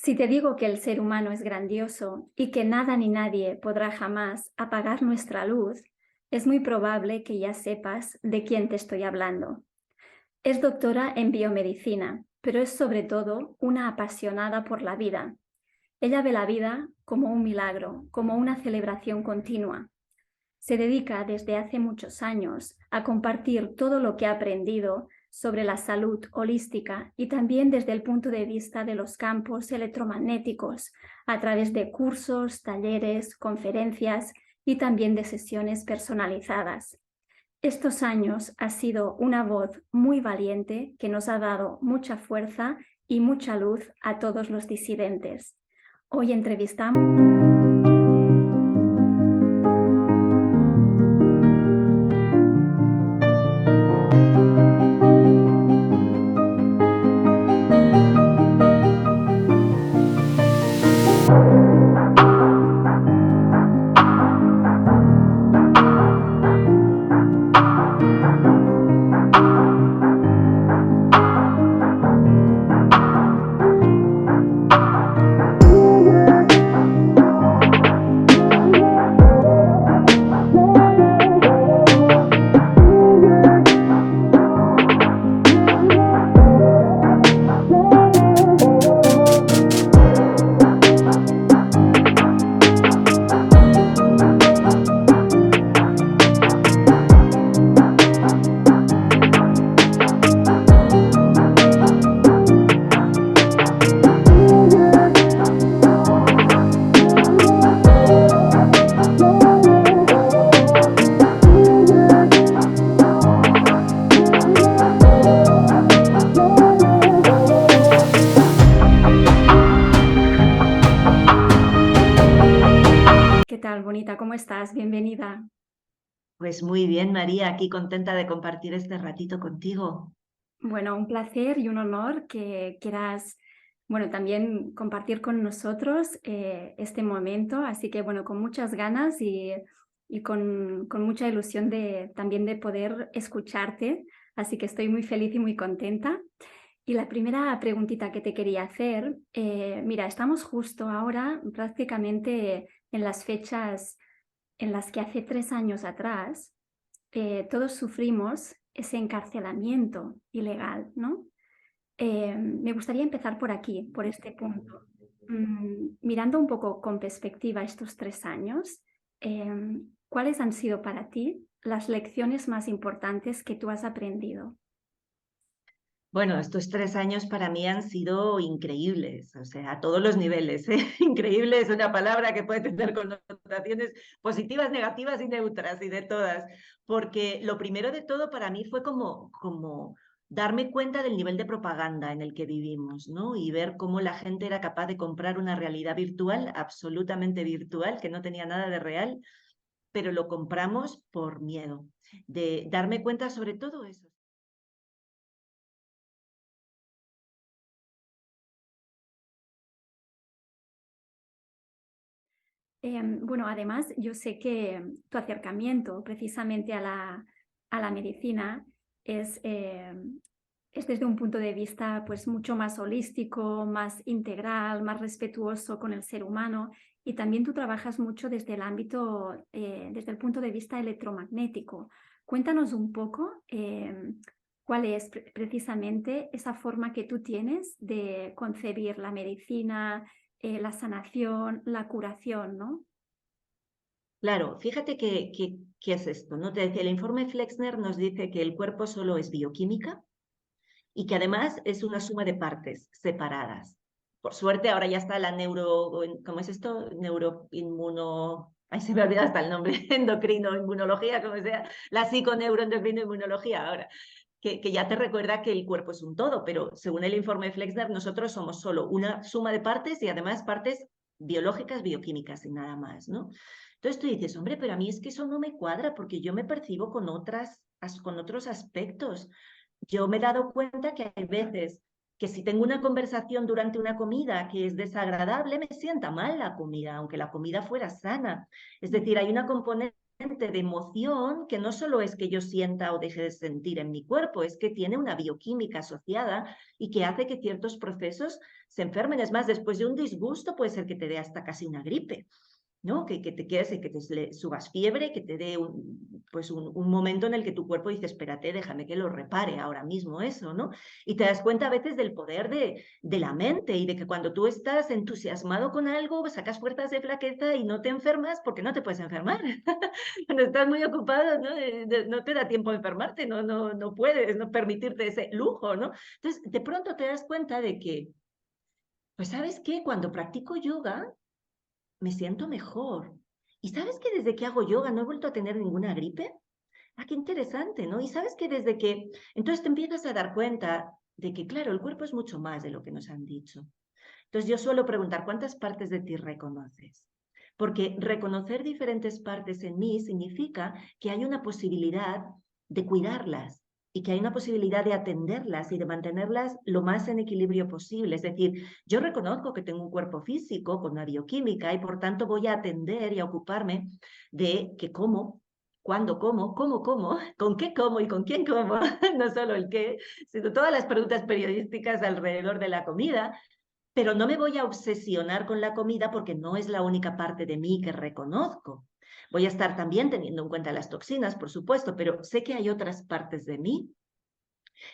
Si te digo que el ser humano es grandioso y que nada ni nadie podrá jamás apagar nuestra luz, es muy probable que ya sepas de quién te estoy hablando. Es doctora en biomedicina, pero es sobre todo una apasionada por la vida. Ella ve la vida como un milagro, como una celebración continua. Se dedica desde hace muchos años a compartir todo lo que ha aprendido sobre la salud holística y también desde el punto de vista de los campos electromagnéticos, a través de cursos, talleres, conferencias y también de sesiones personalizadas. Estos años ha sido una voz muy valiente que nos ha dado mucha fuerza y mucha luz a todos los disidentes. Hoy entrevistamos ¿Qué tal, bonita? ¿Cómo estás? Bienvenida. Pues muy bien, María, aquí contenta de compartir este ratito contigo. Bueno, un placer y un honor que quieras, bueno, también compartir con nosotros este momento. Así que, bueno, con muchas ganas y con mucha ilusión también de poder escucharte. Así que estoy muy feliz y muy contenta. Y la primera preguntita que te quería hacer, mira, estamos justo ahora prácticamente en las fechas en las que hace 3 años atrás todos sufrimos ese encarcelamiento ilegal, ¿no? Me gustaría empezar por aquí, por este punto. Mirando un poco con perspectiva estos 3 años, ¿cuáles han sido para ti las lecciones más importantes que tú has aprendido? Bueno, estos 3 años para mí han sido increíbles, o sea, a todos los niveles, ¿eh? Increíble es una palabra que puede tener connotaciones positivas, negativas y neutras y de todas, porque lo primero de todo para mí fue como darme cuenta del nivel de propaganda en el que vivimos, ¿no? Y ver cómo la gente era capaz de comprar una realidad virtual, absolutamente virtual, que no tenía nada de real, pero lo compramos por miedo. De darme cuenta sobre todo eso. Bueno, además, yo sé que tu acercamiento precisamente a la medicina es, es desde un punto de vista pues, mucho más holístico, más integral, más respetuoso con el ser humano y también tú trabajas mucho desde el ámbito, desde el punto de vista electromagnético. Cuéntanos un poco cuál es precisamente esa forma que tú tienes de concebir la medicina, la sanación, la curación, ¿no? Claro, fíjate qué es esto, ¿no? Te decía, el informe Flexner nos dice que el cuerpo solo es bioquímica y que además es una suma de partes separadas. Por suerte ahora ya está la ¿cómo es esto? Neuroinmuno, ay, se me ha olvidado hasta el nombre, endocrino, inmunología, como sea, la psiconeuroendocrino inmunología ahora, que ya te recuerda que el cuerpo es un todo, pero según el informe Flexner nosotros somos solo una suma de partes y además partes biológicas, bioquímicas y nada más, ¿no? Entonces tú dices, hombre, pero a mí es que eso no me cuadra porque yo me percibo con otros aspectos. Yo me he dado cuenta que hay veces que si tengo una conversación durante una comida que es desagradable, me sienta mal la comida, aunque la comida fuera sana. Es decir, hay una componente de emoción que no solo es que yo sienta o deje de sentir en mi cuerpo, es que tiene una bioquímica asociada y que hace que ciertos procesos se enfermen. Es más, después de un disgusto puede ser que te dé hasta casi una gripe, ¿no? Que te quedes y que te subas fiebre, que te dé un momento en el que tu cuerpo dice, espérate, déjame que lo repare ahora mismo eso, ¿no? Y te das cuenta a veces del poder de la mente y de que cuando tú estás entusiasmado con algo, sacas fuerzas de flaqueza y no te enfermas porque no te puedes enfermar. Cuando estás muy ocupado, ¿no? No te da tiempo a enfermarte, no puedes no permitirte ese lujo, ¿no? Entonces, de pronto te das cuenta de que, pues, ¿sabes qué? Cuando practico yoga, me siento mejor. ¿Y sabes que desde que hago yoga no he vuelto a tener ninguna gripe? Ah, qué interesante, ¿no? Y sabes que desde que... Entonces te empiezas a dar cuenta de que, claro, el cuerpo es mucho más de lo que nos han dicho. Entonces yo suelo preguntar, ¿cuántas partes de ti reconoces? Porque reconocer diferentes partes en mí significa que hay una posibilidad de cuidarlas y que hay una posibilidad de atenderlas y de mantenerlas lo más en equilibrio posible. Es decir, yo reconozco que tengo un cuerpo físico con una bioquímica y por tanto voy a atender y a ocuparme de que como, cuándo como, cómo como, con qué como y con quién como, no solo el qué, sino todas las preguntas periodísticas alrededor de la comida, pero no me voy a obsesionar con la comida porque no es la única parte de mí que reconozco. Voy a estar también teniendo en cuenta las toxinas, por supuesto, pero sé que hay otras partes de mí.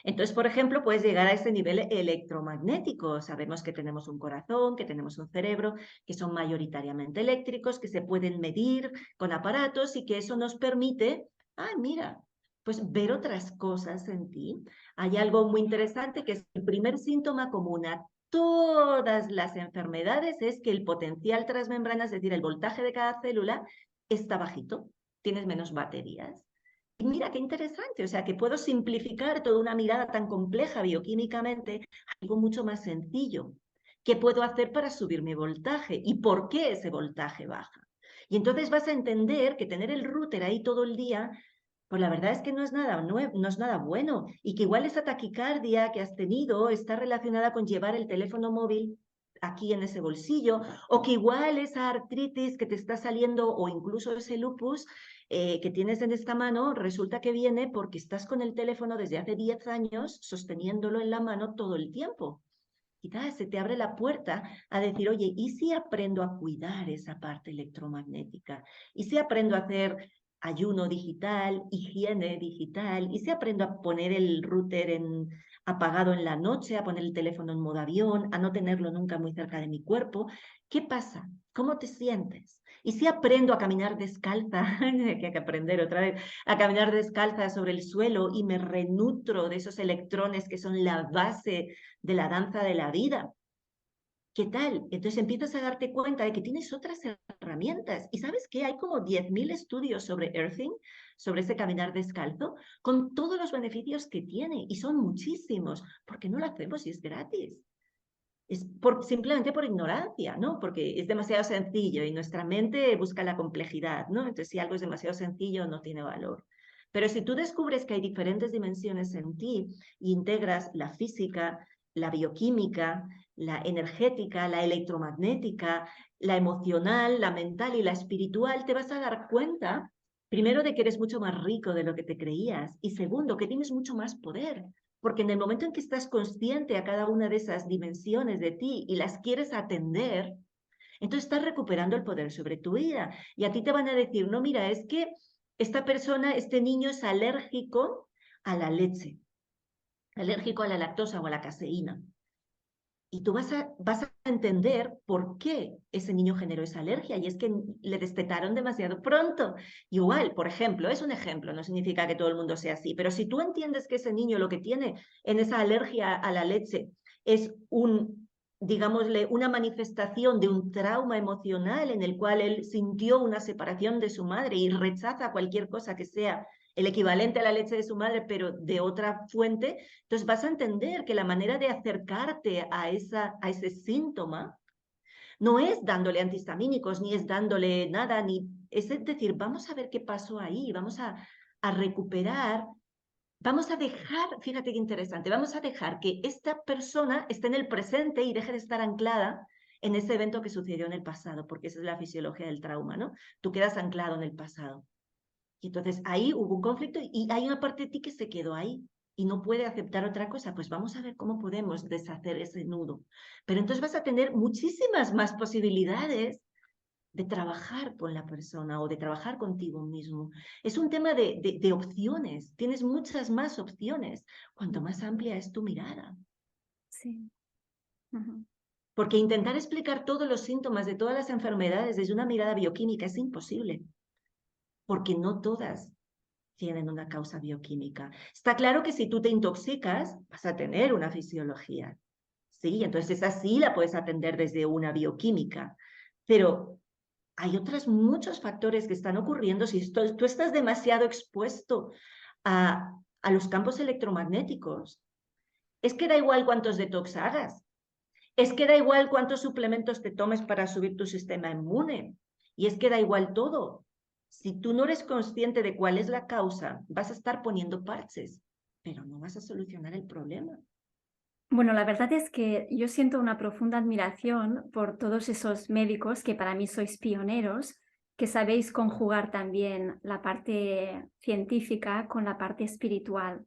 Entonces, por ejemplo, puedes llegar a ese nivel electromagnético. Sabemos que tenemos un corazón, que tenemos un cerebro, que son mayoritariamente eléctricos, que se pueden medir con aparatos y que eso nos permite, ay, mira, pues ver otras cosas en ti. Hay algo muy interesante que es el primer síntoma común a todas las enfermedades es que el potencial transmembrana, es decir, el voltaje de cada célula, está bajito, tienes menos baterías. Y mira qué interesante, o sea, que puedo simplificar toda una mirada tan compleja bioquímicamente a algo mucho más sencillo. ¿Qué puedo hacer para subir mi voltaje? ¿Y por qué ese voltaje baja? Y entonces vas a entender que tener el router ahí todo el día, pues la verdad es que no es nada nuevo, no es nada bueno. Y que igual esa taquicardia que has tenido está relacionada con llevar el teléfono móvil aquí en ese bolsillo, o que igual esa artritis que te está saliendo o incluso ese lupus que tienes en esta mano resulta que viene porque estás con el teléfono desde hace 10 años sosteniéndolo en la mano todo el tiempo. Quizás se te abre la puerta a decir, oye, ¿y si aprendo a cuidar esa parte electromagnética? ¿Y si aprendo a hacer ayuno digital, higiene digital? ¿Y si aprendo a poner el router apagado en la noche, a poner el teléfono en modo avión, a no tenerlo nunca muy cerca de mi cuerpo? ¿Qué pasa? ¿Cómo te sientes? ¿Y si aprendo a caminar descalza? Que hay que aprender otra vez a caminar descalza sobre el suelo y me renutro de esos electrones que son la base de la danza de la vida. ¿Qué tal? Entonces empiezas a darte cuenta de que tienes otras herramientas. ¿Y sabes qué? Hay como 10.000 estudios sobre earthing, sobre ese caminar descalzo, con todos los beneficios que tiene. Y son muchísimos. ¿Por qué no lo hacemos si es gratis? Es simplemente por ignorancia, ¿no? Porque es demasiado sencillo y nuestra mente busca la complejidad, ¿no? Entonces, si algo es demasiado sencillo, no tiene valor. Pero si tú descubres que hay diferentes dimensiones en ti e integras la física, la bioquímica, la energética, la electromagnética, la emocional, la mental y la espiritual, te vas a dar cuenta, primero, de que eres mucho más rico de lo que te creías y segundo, que tienes mucho más poder. Porque en el momento en que estás consciente a cada una de esas dimensiones de ti y las quieres atender, entonces estás recuperando el poder sobre tu vida. Y a ti te van a decir, no, mira, es que esta persona, este niño es alérgico a la leche, alérgico a la lactosa o a la caseína. Y tú vas a entender por qué ese niño generó esa alergia y es que le destetaron demasiado pronto. Igual, por ejemplo, es un ejemplo, no significa que todo el mundo sea así, pero si tú entiendes que ese niño lo que tiene en esa alergia a la leche es digámosle, una manifestación de un trauma emocional en el cual él sintió una separación de su madre y rechaza cualquier cosa que sea el equivalente a la leche de su madre, pero de otra fuente, entonces vas a entender que la manera de acercarte a ese síntoma no es dándole antihistamínicos, ni es dándole nada, ni es decir, vamos a ver qué pasó ahí, vamos a recuperar, vamos a dejar, fíjate qué interesante, vamos a dejar que esta persona esté en el presente y deje de estar anclada en ese evento que sucedió en el pasado, porque esa es la fisiología del trauma, ¿no? Tú quedas anclado en el pasado. Y entonces ahí hubo un conflicto y hay una parte de ti que se quedó ahí y no puede aceptar otra cosa. Pues vamos a ver cómo podemos deshacer ese nudo. Pero entonces vas a tener muchísimas más posibilidades de trabajar con la persona o de trabajar contigo mismo. Es un tema de opciones. Tienes muchas más opciones cuanto más amplia es tu mirada. Sí. Ujú. Porque intentar explicar todos los síntomas de todas las enfermedades desde una mirada bioquímica es imposible, porque no todas tienen una causa bioquímica. Está claro que si tú te intoxicas, vas a tener una fisiología. Sí, entonces esa sí la puedes atender desde una bioquímica. Pero hay otros muchos factores que están ocurriendo si tú estás demasiado expuesto a los campos electromagnéticos. Es que da igual cuántos detox hagas. Es que da igual cuántos suplementos te tomes para subir tu sistema inmune. Y es que da igual todo. Si tú no eres consciente de cuál es la causa, vas a estar poniendo parches, pero no vas a solucionar el problema. Bueno, la verdad es que yo siento una profunda admiración por todos esos médicos que para mí sois pioneros, que sabéis conjugar también la parte científica con la parte espiritual.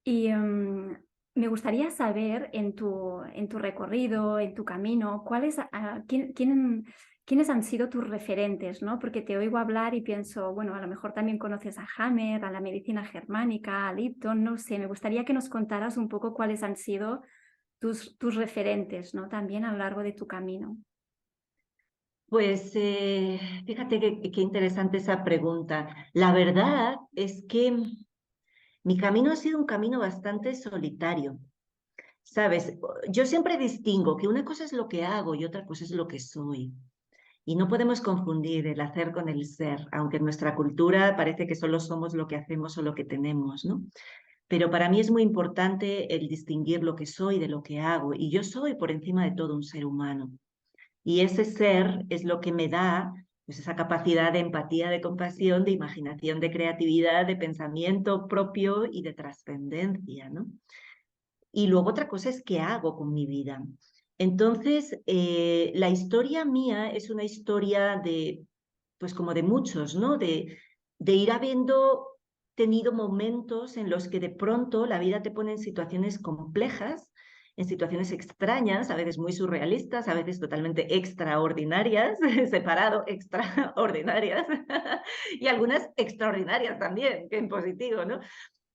Y me gustaría saber en tu recorrido, en tu camino, quiénes han sido tus referentes, ¿no? Porque te oigo hablar y pienso, bueno, a lo mejor también conoces a Hammer, a la medicina germánica, a Lipton, no sé. Me gustaría que nos contaras un poco cuáles han sido tus referentes, ¿no? También a lo largo de tu camino. Pues fíjate qué interesante esa pregunta. La verdad es que mi camino ha sido un camino bastante solitario. Sabes, yo siempre distingo que una cosa es lo que hago y otra cosa es lo que soy. Y no podemos confundir el hacer con el ser, aunque en nuestra cultura parece que solo somos lo que hacemos o lo que tenemos, ¿no? Pero para mí es muy importante el distinguir lo que soy de lo que hago. Y yo soy por encima de todo un ser humano. Y ese ser es lo que me da pues, esa capacidad de empatía, de compasión, de imaginación, de creatividad, de pensamiento propio y de trascendencia, ¿no? Y luego otra cosa es qué hago con mi vida. Entonces, la historia mía es una historia de, pues como de muchos, ¿no? De ir habiendo tenido momentos en los que de pronto la vida te pone en situaciones complejas, en situaciones extrañas, a veces muy surrealistas, a veces totalmente extraordinarias, separado, extraordinarias, y algunas extraordinarias también, que en positivo, ¿no?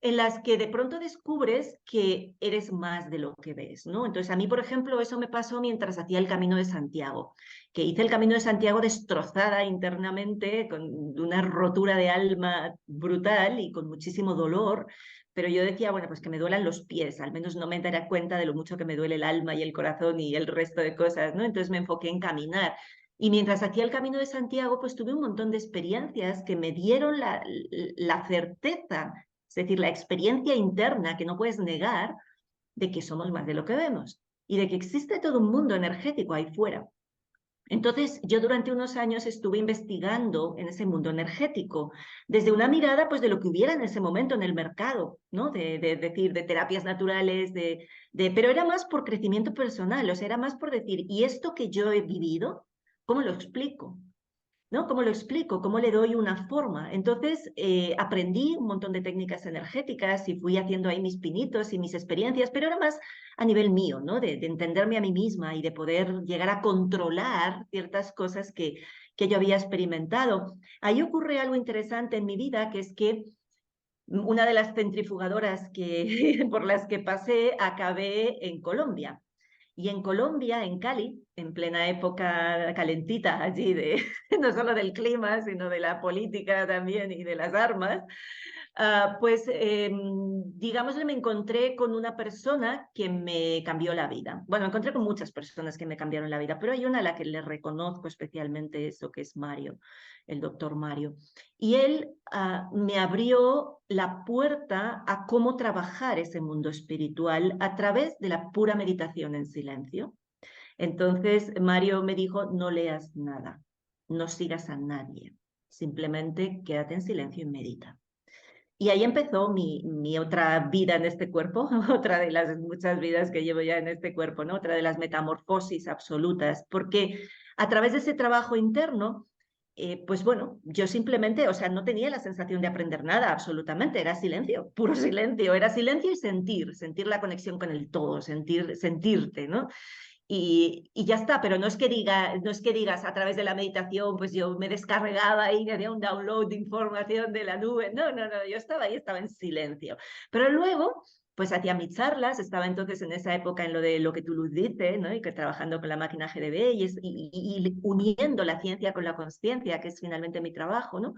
En las que de pronto descubres que eres más de lo que ves, ¿no? Entonces, a mí, por ejemplo, eso me pasó mientras hacía el Camino de Santiago, que hice el Camino de Santiago destrozada internamente, con una rotura de alma brutal y con muchísimo dolor, pero yo decía, bueno, pues que me duelan los pies, al menos no me daré cuenta de lo mucho que me duele el alma y el corazón y el resto de cosas, ¿no? Entonces me enfoqué en caminar. Y mientras hacía el Camino de Santiago, pues tuve un montón de experiencias que me dieron la certeza, es decir, la experiencia interna que no puedes negar de que somos más de lo que vemos y de que existe todo un mundo energético ahí fuera. Entonces, yo durante unos años estuve investigando en ese mundo energético, desde una mirada pues de lo que hubiera en ese momento en el mercado, ¿no? De decir, de terapias naturales, pero era más por crecimiento personal, o sea, era más por decir, ¿y esto que yo he vivido, cómo lo explico? ¿No? ¿Cómo lo explico? ¿Cómo le doy una forma? Entonces, aprendí un montón de técnicas energéticas y fui haciendo ahí mis pinitos y mis experiencias, pero era más a nivel mío, ¿no? De entenderme a mí misma y de poder llegar a controlar ciertas cosas que yo había experimentado. Ahí ocurre algo interesante en mi vida, que es que una de las centrifugadoras por las que pasé acabé en Colombia. Y en Colombia, en Cali, en plena época calentita allí, no solo del clima, sino de la política también y de las armas, pues digamos que me encontré con una persona que me cambió la vida. Bueno, me encontré con muchas personas que me cambiaron la vida, pero hay una a la que le reconozco especialmente eso, que es Mario, el doctor Mario. Y él me abrió la puerta a cómo trabajar ese mundo espiritual a través de la pura meditación en silencio. Entonces, Mario me dijo, no leas nada, no sigas a nadie, simplemente quédate en silencio y medita. Y ahí empezó mi otra vida en este cuerpo, otra de las muchas vidas que llevo ya en este cuerpo, ¿no? Otra de las metamorfosis absolutas, porque a través de ese trabajo interno pues bueno, yo simplemente, o sea, no tenía la sensación de aprender nada, absolutamente, era silencio, puro silencio, era silencio y sentir la conexión con el todo, sentirte, ¿no? Y ya está, pero no es que digas a través de la meditación, pues yo me descargaba y me hacía un download de información de la nube. No, no, no, yo estaba ahí, estaba en silencio. Pero luego, pues hacía mis charlas, estaba entonces en esa época en lo de lo que tú Luz dice, ¿no? Y que trabajando con la máquina GDB y uniendo la ciencia con la conciencia, que es finalmente mi trabajo, ¿no?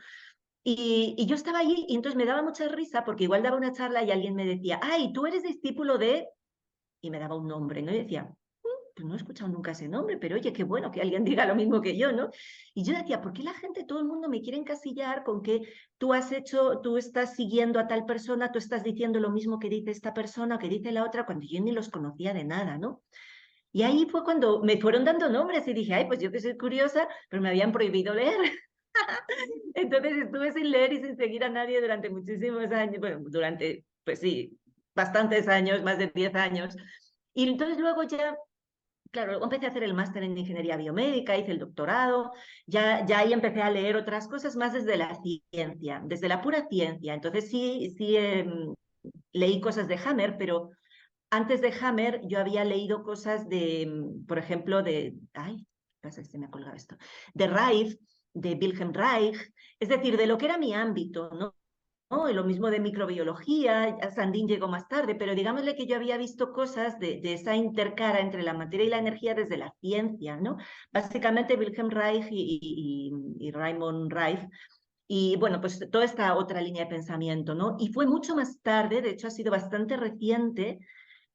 Y yo estaba allí y entonces me daba mucha risa porque igual daba una charla y alguien me decía, ay, tú eres discípulo de... Y me daba un nombre, ¿no? Y decía, pues no he escuchado nunca ese nombre, pero oye, qué bueno que alguien diga lo mismo que yo, ¿no? Y yo decía, ¿por qué la gente, todo el mundo me quiere encasillar con que tú has hecho, tú estás siguiendo a tal persona, tú estás diciendo lo mismo que dice esta persona o que dice la otra, cuando yo ni los conocía de nada, ¿no? Y ahí fue cuando me fueron dando nombres y dije, ay, pues yo que soy curiosa, pero me habían prohibido leer. Entonces estuve sin leer y sin seguir a nadie durante muchísimos años, bueno, durante, pues sí, bastantes años, más de 10 años. Y entonces luego ya, claro, luego empecé a hacer el máster en ingeniería biomédica, hice el doctorado, ya ahí empecé a leer otras cosas más desde la ciencia, desde la pura ciencia. Entonces sí leí cosas de Hammer, pero antes de Hammer yo había leído cosas de, por ejemplo, ay, ¿qué pasa? Se me ha colgado esto, de Reich, de Wilhelm Reich, es decir, de lo que era mi ámbito, ¿no? ¿No? Y lo mismo de microbiología, Sandín llegó más tarde, pero digámosle que yo había visto cosas de esa intercara entre la materia y la energía desde la ciencia, ¿no? Básicamente Wilhelm Reich y Raymond Reich, y bueno, pues toda esta otra línea de pensamiento, ¿no? Y fue mucho más tarde, de hecho ha sido bastante reciente,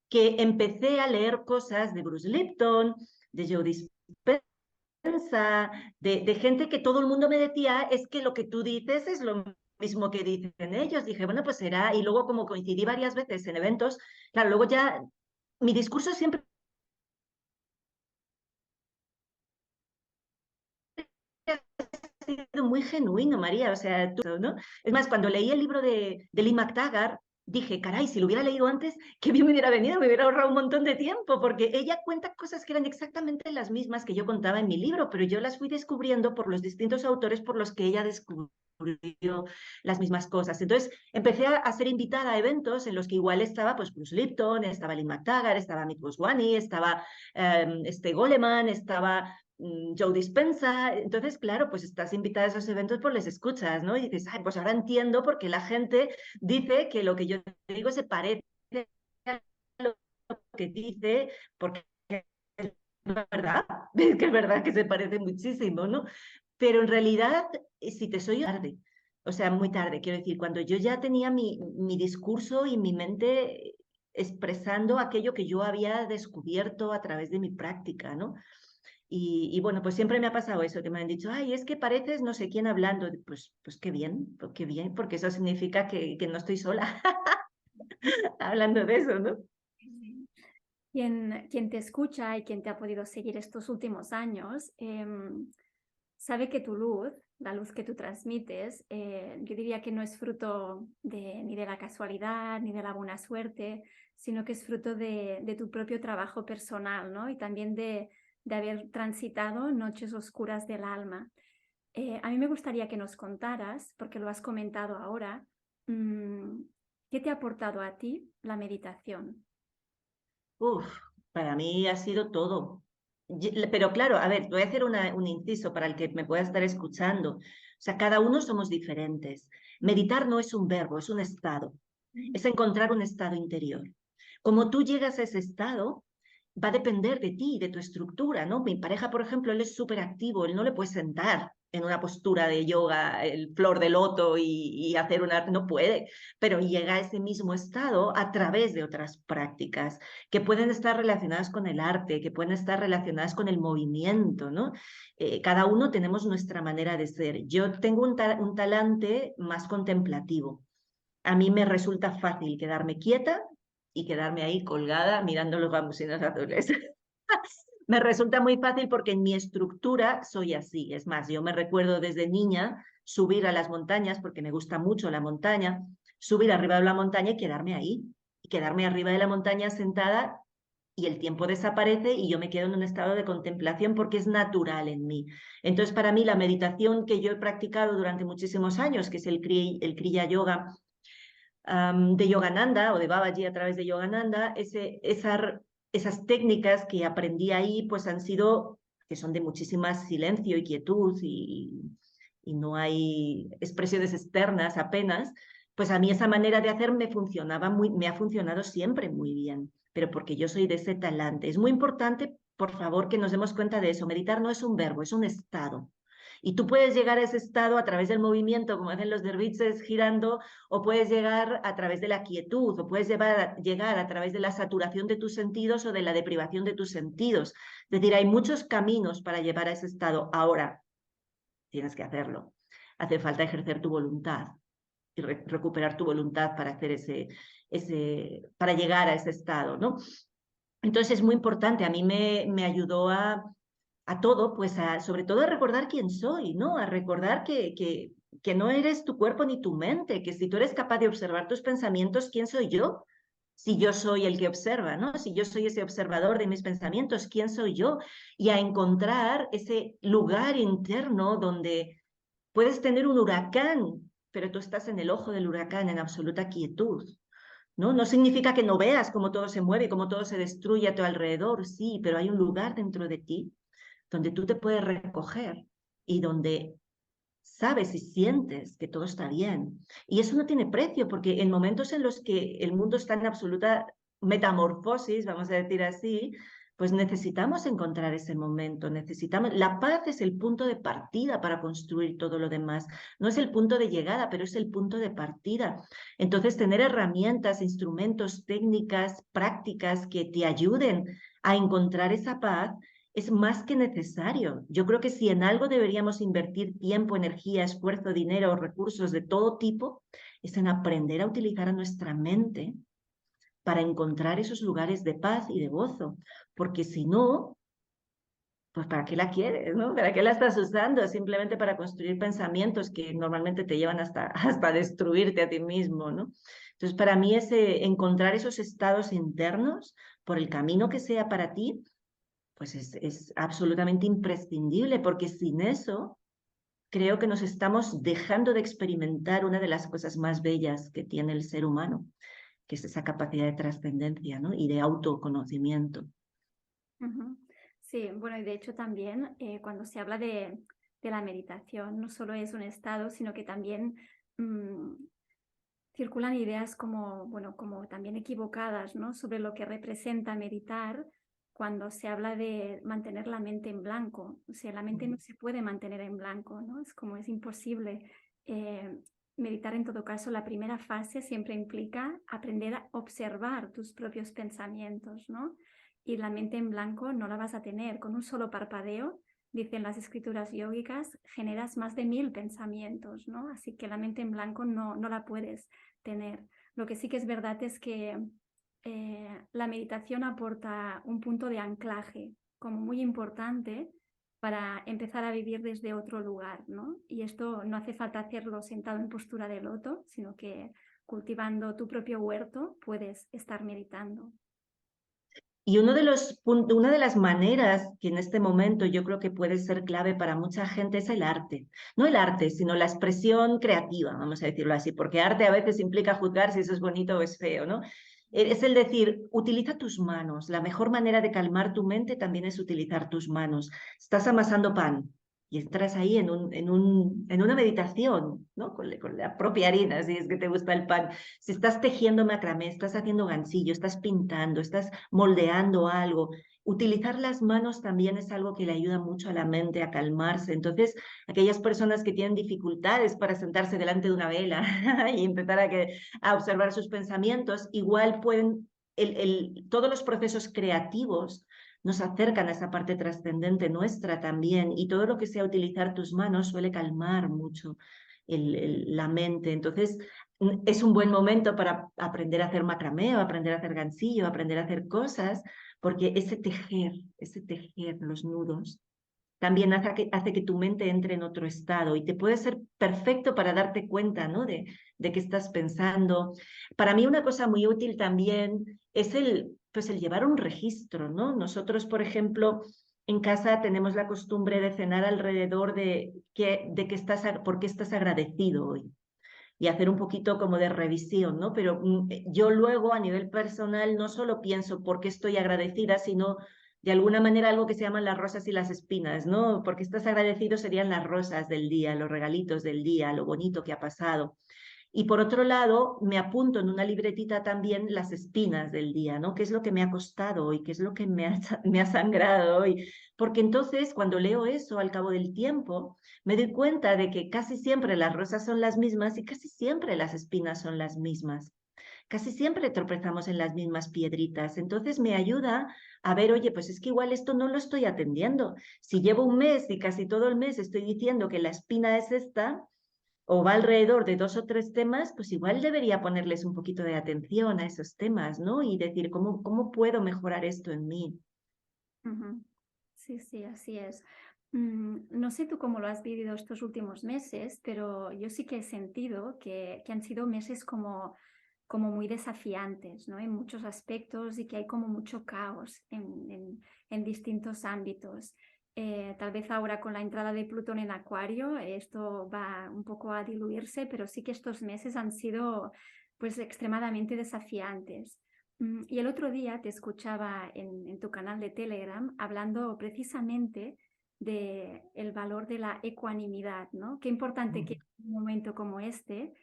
que empecé a leer cosas de Bruce Lipton, de Joe Dispenza, de gente que todo el mundo me decía, es que lo que tú dices es lo mismo que dicen ellos. Dije, bueno, pues será, y luego como coincidí varias veces en eventos, claro, luego ya mi discurso siempre ha sido muy genuino, María, o sea, tú, ¿no? Es más, cuando leí el libro de Lee McTaggart, dije, caray, si lo hubiera leído antes, qué bien me hubiera venido, me hubiera ahorrado un montón de tiempo, porque ella cuenta cosas que eran exactamente las mismas que yo contaba en mi libro, pero yo las fui descubriendo por los distintos autores por los que ella descubrió las mismas cosas. Entonces empecé a ser invitada a eventos en los que igual estaba pues Bruce Lipton, estaba Lee McTaggart, estaba Mick Boswani, estaba Goleman, estaba Joe Dispenza. Entonces, claro, pues estás invitada a esos eventos, pues les escuchas, ¿no? Y dices, ay, pues ahora entiendo por qué la gente dice que lo que yo digo se parece a lo que dice, porque es verdad, es que es verdad que se parece muchísimo, ¿no? Pero en realidad, si te soy tarde, o sea, muy tarde, quiero decir, cuando yo ya tenía mi discurso y mi mente expresando aquello que yo había descubierto a través de mi práctica, ¿no? Y bueno, pues siempre me ha pasado eso, que me han dicho, ay, es que pareces no sé quién hablando. Pues qué bien, porque eso significa que no estoy sola hablando de eso, ¿no? Quien te escucha y quien te ha podido seguir estos últimos años, sabe que tu luz, la luz que tú transmites, yo diría que no es fruto ni de la casualidad, ni de la buena suerte, sino que es fruto de tu propio trabajo personal, ¿no? Y también de haber transitado noches oscuras del alma. A mí me gustaría que nos contaras, porque lo has comentado ahora, ¿qué te ha aportado a ti la meditación? Uf, para mí ha sido todo. Pero claro, a ver, voy a hacer un inciso para el que me pueda estar escuchando. O sea, cada uno somos diferentes. Meditar no es un verbo, es un estado. Es encontrar un estado interior. Como tú llegas a ese estado, va a depender de ti, de tu estructura, ¿no? Mi pareja, por ejemplo, él es súper activo, él no le puede sentar en una postura de yoga, el flor de loto y hacer una... No puede, pero llega a ese mismo estado a través de otras prácticas que pueden estar relacionadas con el arte, que pueden estar relacionadas con el movimiento, ¿no? Cada uno tenemos nuestra manera de ser. Yo tengo un talante más contemplativo. A mí me resulta fácil quedarme quieta y quedarme ahí colgada mirando los bambusinos azules. Me resulta muy fácil porque en mi estructura soy así. Es más, yo me recuerdo desde niña subir a las montañas, porque me gusta mucho la montaña, subir arriba de la montaña y quedarme ahí. Y quedarme arriba de la montaña sentada y el tiempo desaparece y yo me quedo en un estado de contemplación porque es natural en mí. Entonces, para mí, la meditación que yo he practicado durante muchísimos años, que es el Kriya Yoga de Yogananda o de Babaji a través de Yogananda, esas técnicas que aprendí ahí pues han sido, que son de muchísima silencio y quietud y no hay expresiones externas apenas, pues a mí esa manera de hacer me ha funcionado siempre muy bien, pero porque yo soy de ese talante. Es muy importante, por favor, que nos demos cuenta de eso. Meditar no es un verbo, es un estado. Y tú puedes llegar a ese estado a través del movimiento, como hacen los derviches girando, o puedes llegar a través de la quietud, o puedes llegar a través de la saturación de tus sentidos o de la deprivación de tus sentidos. Es decir, hay muchos caminos para llevar a ese estado. Ahora, tienes que hacerlo. Hace falta ejercer tu voluntad y recuperar tu voluntad para hacer para llegar a ese estado, ¿no? Entonces es muy importante. A mí me ayudó a todo, pues sobre todo a recordar quién soy, ¿no? A recordar que no eres tu cuerpo ni tu mente, que si tú eres capaz de observar tus pensamientos, ¿quién soy yo? Si yo soy el que observa, ¿no? Si yo soy ese observador de mis pensamientos, ¿quién soy yo? Y a encontrar ese lugar interno donde puedes tener un huracán, pero tú estás en el ojo del huracán en absoluta quietud, ¿no? No significa que no veas cómo todo se mueve, cómo todo se destruye a tu alrededor, sí, pero hay un lugar dentro de ti donde tú te puedes recoger y donde sabes y sientes que todo está bien. Y eso no tiene precio, porque en momentos en los que el mundo está en absoluta metamorfosis, vamos a decir así, pues necesitamos encontrar ese momento, la paz es el punto de partida para construir todo lo demás. No es el punto de llegada, pero es el punto de partida. Entonces, tener herramientas, instrumentos, técnicas, prácticas que te ayuden a encontrar esa paz es más que necesario. Yo creo que si en algo deberíamos invertir tiempo, energía, esfuerzo, dinero, recursos de todo tipo, es en aprender a utilizar a nuestra mente para encontrar esos lugares de paz y de gozo. Porque si no, pues ¿para qué la quieres, no? ¿Para qué la estás usando? Simplemente para construir pensamientos que normalmente te llevan hasta destruirte a ti mismo, ¿no? Entonces, para mí encontrar esos estados internos por el camino que sea para ti, pues es absolutamente imprescindible, porque sin eso creo que nos estamos dejando de experimentar una de las cosas más bellas que tiene el ser humano, que es esa capacidad de trascendencia, ¿no? Y de autoconocimiento. Sí, bueno, y de hecho también cuando se habla de la meditación, no solo es un estado, sino que también circulan ideas como, bueno, como también equivocadas, ¿no? Sobre lo que representa meditar cuando se habla de mantener la mente en blanco. O sea, la mente no se puede mantener en blanco, ¿no? Es imposible. Meditar, en todo caso, la primera fase siempre implica aprender a observar tus propios pensamientos, ¿no? Y la mente en blanco no la vas a tener. Con un solo parpadeo, dicen las escrituras yógicas, generas más de 1000 pensamientos, ¿no? Así que la mente en blanco no la puedes tener. Lo que sí que es verdad es que la meditación aporta un punto de anclaje como muy importante para empezar a vivir desde otro lugar, ¿no? Y esto no hace falta hacerlo sentado en postura de loto, sino que cultivando tu propio huerto puedes estar meditando. Y una de las maneras que en este momento yo creo que puede ser clave para mucha gente es el arte. No el arte, sino la expresión creativa, vamos a decirlo así, porque arte a veces implica juzgar si eso es bonito o es feo, ¿no? Es el decir, utiliza tus manos. La mejor manera de calmar tu mente también es utilizar tus manos. Estás amasando pan y entras ahí en una meditación, ¿no? Con la propia harina, si es que te gusta el pan. Si estás tejiendo macramé, estás haciendo ganchillo, estás pintando, estás moldeando algo, utilizar las manos también es algo que le ayuda mucho a la mente a calmarse. Entonces, aquellas personas que tienen dificultades para sentarse delante de una vela y empezar a observar sus pensamientos, igual pueden, todos los procesos creativos nos acercan a esa parte trascendente nuestra también, y todo lo que sea utilizar tus manos suele calmar mucho la mente. Entonces, es un buen momento para aprender a hacer macramé, o aprender a hacer ganchillo, aprender a hacer cosas, porque ese tejer los nudos, también hace que tu mente entre en otro estado y te puede ser perfecto para darte cuenta, ¿no? de qué estás pensando. Para mí una cosa muy útil también es pues el llevar un registro, ¿no? Nosotros, por ejemplo, en casa tenemos la costumbre de cenar alrededor por qué estás agradecido hoy y hacer un poquito como de revisión, ¿no? Pero yo luego a nivel personal no solo pienso por qué estoy agradecida, sino de alguna manera algo que se llaman las rosas y las espinas, ¿no? Porque estás agradecido serían las rosas del día, los regalitos del día, lo bonito que ha pasado. Y por otro lado, me apunto en una libretita también las espinas del día, ¿no? ¿Qué es lo que me ha costado hoy? ¿Qué es lo que me ha sangrado hoy? Porque entonces, cuando leo eso al cabo del tiempo, me doy cuenta de que casi siempre las rosas son las mismas y casi siempre las espinas son las mismas. Casi siempre tropezamos en las mismas piedritas. Entonces me ayuda a ver, oye, pues es que igual esto no lo estoy atendiendo. Si llevo un mes y casi todo el mes estoy diciendo que la espina es esta, o va alrededor de 2 o 3 temas, pues igual debería ponerles un poquito de atención a esos temas, ¿no? Y decir, ¿cómo puedo mejorar esto en mí? Ujú. Sí, sí, así es. No sé tú cómo lo has vivido estos últimos meses, pero yo sí que he sentido que han sido meses como muy desafiantes, ¿no? En muchos aspectos y que hay como mucho caos en distintos ámbitos. Tal vez ahora con la entrada de Plutón en Acuario, esto va un poco a diluirse, pero sí que estos meses han sido pues extremadamente desafiantes. Y el otro día te escuchaba en tu canal de Telegram hablando precisamente de el valor de la ecuanimidad, ¿no? Qué importante que en un momento como este